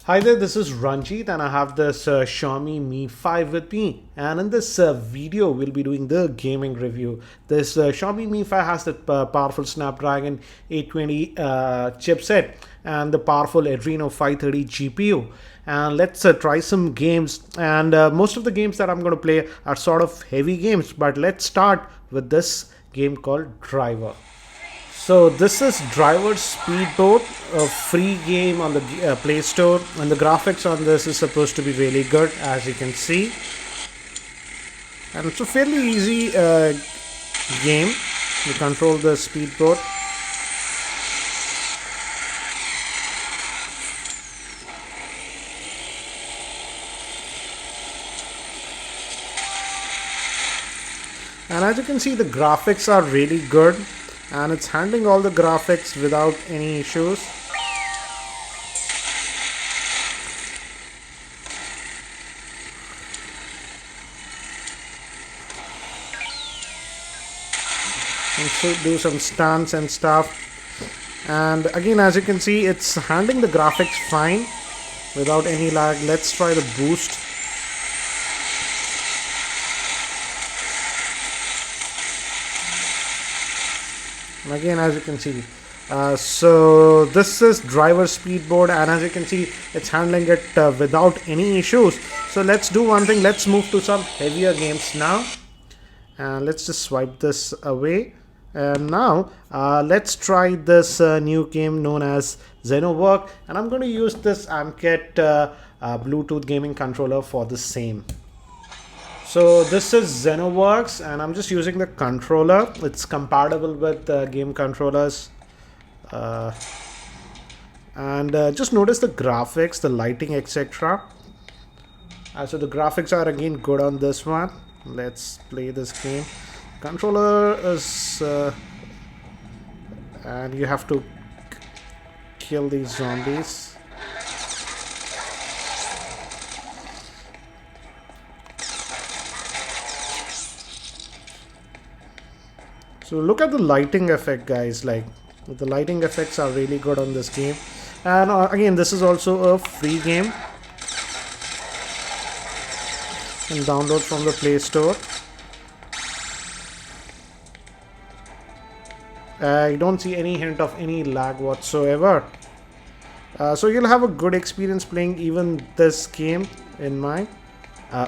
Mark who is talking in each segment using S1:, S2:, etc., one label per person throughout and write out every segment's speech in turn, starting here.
S1: Hi there, this is Ranjit and I have this Xiaomi Mi 5 with me, and in this video we'll be doing the gaming review. This Xiaomi Mi 5 has the powerful Snapdragon 820 chipset and the powerful Adreno 530 GPU. And let's try some games, and most of the games that I'm going to play are sort of heavy games, but let's start with this game called Driver. So this is Driver Speedboat, a free game on the Play Store, and the graphics on this is supposed to be really good, as you can see. And it's a fairly easy game. You control the speedboat. And as you can see, the graphics are really good, and it's handling all the graphics without any issues. And so do some stunts and stuff. And again, as you can see, it's handling the graphics fine without any lag. Let's try the boost. And again, as you can see, so this is Driver Speedboat, and as you can see, it's handling it without any issues. So let's do one thing. Let's move to some heavier games now, and let's just swipe this away. And now let's try this new game known as Xenoverse, and I'm going to use this AMCAT Bluetooth gaming controller for the same. So this is Xenoverse, and I'm just using the controller. It's compatible with game controllers. And just notice the graphics, the lighting, etc. So the graphics are again good on this one. Let's play this game. Controller is... and you have to kill these zombies. So look at the lighting effect, guys. Like, the lighting effects are really good on this game. And again, this is also a free game. You can download from the Play Store. I don't see any hint of any lag whatsoever. So you'll have a good experience playing even this game, in my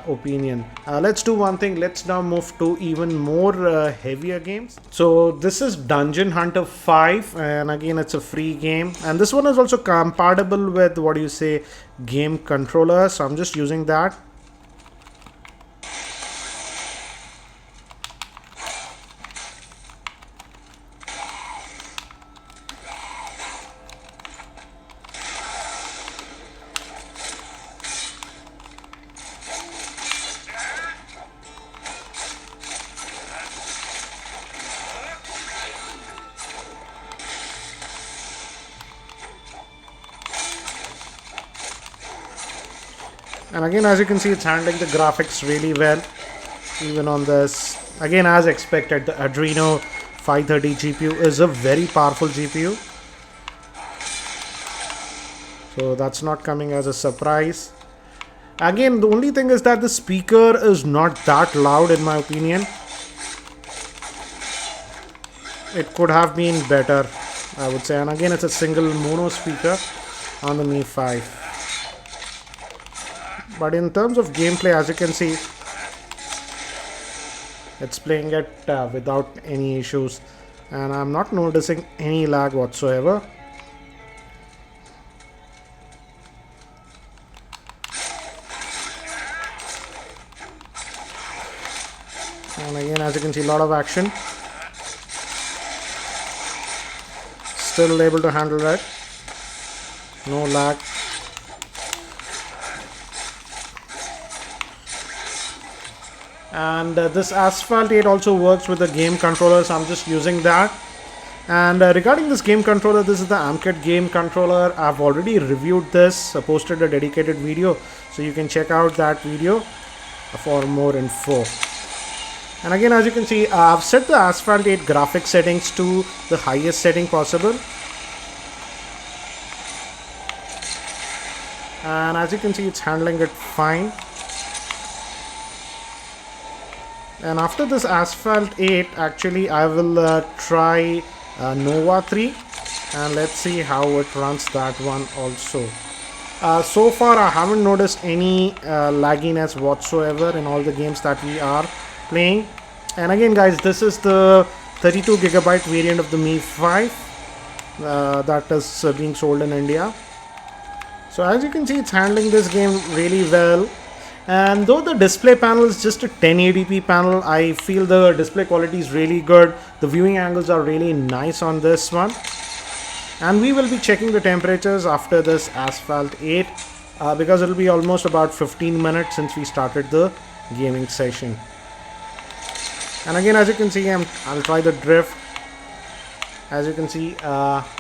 S1: opinion. Let's do one thing. Let's now move to even more heavier games. So this is Dungeon Hunter 5, and again, it's a free game, and this one is also compatible with, what do you say, game controller. So I'm just using that. And again, as you can see, it's handling the graphics really well, even on this. Again, as expected, the Adreno 530 GPU is a very powerful GPU. So that's not coming as a surprise. Again, the only thing is that the speaker is not that loud, in my opinion. It could have been better, I would say. And again, it's a single mono speaker on the Mi 5. But in terms of gameplay, as you can see, it's playing it without any issues, and I'm not noticing any lag whatsoever. And again, as you can see, a lot of action. Still able to handle that. No lag. And this Asphalt 8 also works with the game controller, so I'm just using that. And regarding this game controller, this is the AMCAT game controller. I've already reviewed this, posted a dedicated video, so you can check out that video for more info. And again, as you can see, I've set the Asphalt 8 graphics settings to the highest setting possible. and as you can see, it's handling it fine. And after this Asphalt 8, actually I will try Nova 3, and let's see how it runs that one also. So far I haven't noticed any lagginess whatsoever in all the games that we are playing. And again guys, this is the 32GB variant of the Mi 5 that is being sold in India. So as you can see, it's handling this game really well. And though the display panel is just a 1080p panel, I feel the display quality is really good. The viewing angles are really nice on this one. And we will be checking the temperatures after this Asphalt 8 because it will be almost about 15 minutes since we started the gaming session. And again, as you can see, I'll try the drift. As you can see,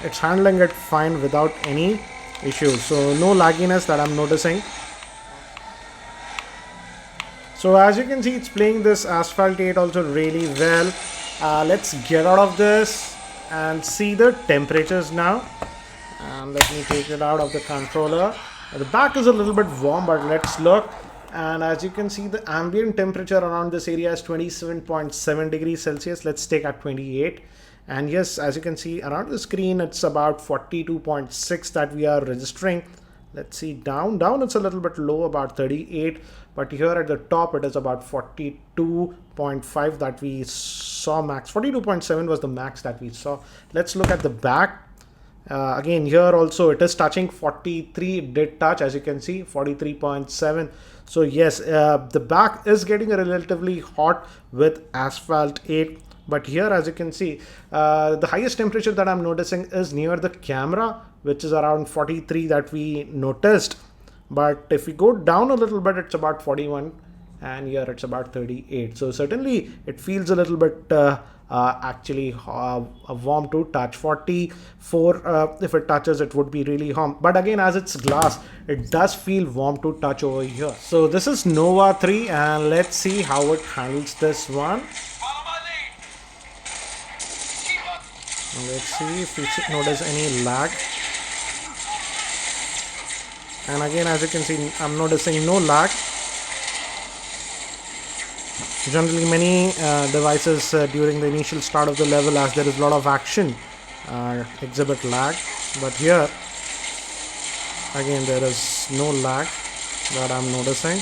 S1: it's handling it fine without any issues. So no lagginess that I'm noticing. So as you can see, it's playing this Asphalt 8 also really well. Let's get out of this and see the temperatures now. And let me take it out of the controller. The back is a little bit warm, but let's look. And as you can see, the ambient temperature around this area is 27.7 degrees Celsius. Let's take at 28. And yes, as you can see around the screen, it's about 42.6 that we are registering. Let's see down it's a little bit low, about 38, but here at the top it is about 42.5 that we saw max. 42.7 was the max that we saw. Let's look at the back. Again, here also it is touching 43. It did touch, as you can see, 43.7. So yes, the back is getting relatively hot with Asphalt 8. But here, as you can see, the highest temperature that I'm noticing is near the camera, which is around 43 that we noticed. But if we go down a little bit, it's about 41, and here it's about 38. So certainly it feels a little bit actually warm to touch. 44, if it touches, it would be really warm. But again, as it's glass, it does feel warm to touch over here. So this is Nova 3, and let's see how it handles this one. Let's see if we notice any lag. And again, as you can see, I'm noticing no lag. Generally, many devices during the initial start of the level, as there is a lot of action, exhibit lag. But here, again, there is no lag that I'm noticing.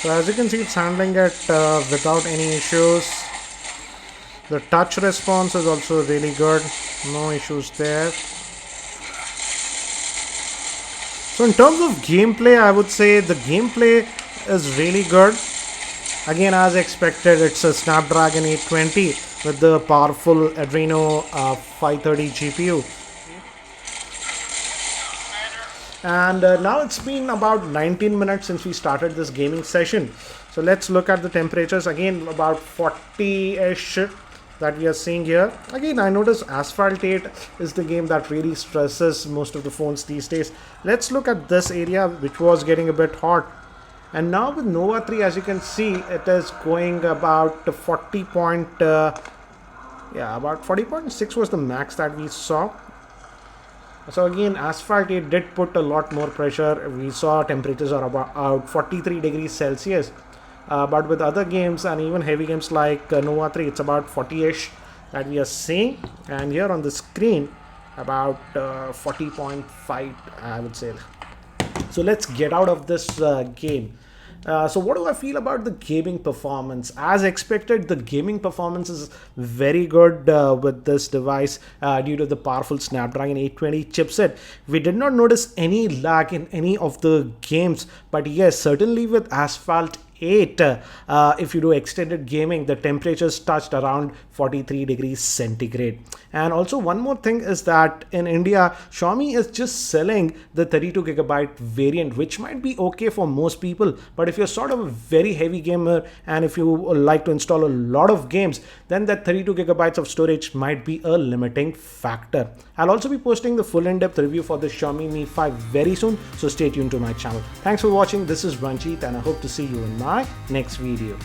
S1: So as you can see, it's handling it without any issues. The touch response is also really good. No issues there. So in terms of gameplay, I would say the gameplay is really good. Again, as expected, it's a Snapdragon 820 with the powerful Adreno 530 GPU. And now it's been about 19 minutes since we started this gaming session. So let's look at the temperatures. Again, about 40-ish that we are seeing here. Again, I notice Asphalt 8 is the game that really stresses most of the phones these days. Let's look at this area, which was getting a bit hot. And now with Nova 3, as you can see, it is going about 40.6 was the max that we saw. So again, Asphalt 8 did put a lot more pressure. We saw temperatures are about 43 degrees Celsius. But with other games and even heavy games like Nova 3, it's about 40-ish that we are seeing. And here on the screen, about 40.5, I would say. So let's get out of this game. So what do I feel about the gaming performance? As expected, the gaming performance is very good with this device due to the powerful Snapdragon 820 chipset. We did not notice any lag in any of the games, but yes, certainly with Asphalt 8. If you do extended gaming, the temperatures touched around 43 degrees centigrade. And also one more thing is that in India, Xiaomi is just selling the 32 gigabyte variant, which might be okay for most people. But if you're sort of a very heavy gamer and if you like to install a lot of games, then that 32 gigabytes of storage might be a limiting factor. I'll also be posting the full in-depth review for the Xiaomi Mi 5 very soon, so stay tuned to my channel. Thanks for watching. This is Ranjit and I hope to see you in my next video.